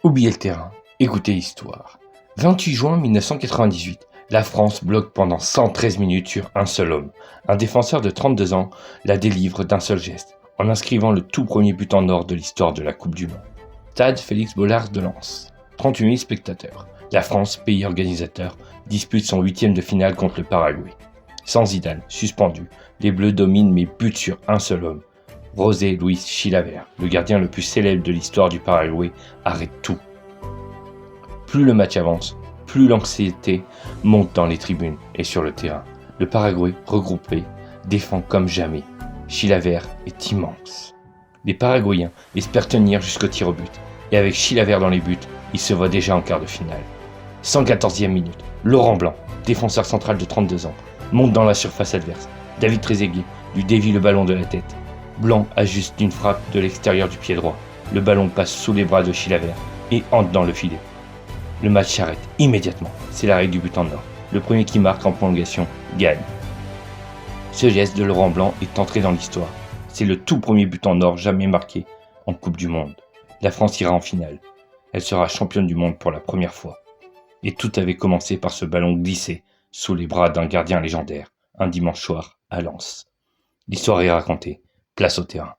Oubliez le terrain, écoutez l'histoire. 28 juin 1998, la France bloque pendant 113 minutes sur un seul homme. Un défenseur de 32 ans la délivre d'un seul geste, en inscrivant le tout premier but en or de l'histoire de la Coupe du Monde. Stade Félix Bollard de Lens, 38 000 spectateurs. La France, pays organisateur, dispute son huitième de finale contre le Paraguay. Sans Zidane, suspendu, les Bleus dominent mais butent sur un seul homme. José Luis Chilavert, le gardien le plus célèbre de l'histoire du Paraguay, arrête tout. Plus le match avance, plus l'anxiété monte dans les tribunes et sur le terrain. Le Paraguay, regroupé, défend comme jamais. Chilavert est immense. Les Paraguayens espèrent tenir jusqu'au tir au but, et avec Chilavert dans les buts, ils se voient déjà en quart de finale. 114e minute, Laurent Blanc, défenseur central de 32 ans, monte dans la surface adverse. David Trezeguet lui dévie le ballon de la tête. Blanc ajuste d'une frappe de l'extérieur du pied droit. Le ballon passe sous les bras de Chilavert et entre dans le filet. Le match s'arrête immédiatement. C'est la règle du but en or. Le premier qui marque en prolongation gagne. Ce geste de Laurent Blanc est entré dans l'histoire. C'est le tout premier but en or jamais marqué en Coupe du Monde. La France ira en finale. Elle sera championne du monde pour la première fois. Et tout avait commencé par ce ballon glissé sous les bras d'un gardien légendaire, un dimanche soir à Lens. L'histoire est racontée. Place au terrain.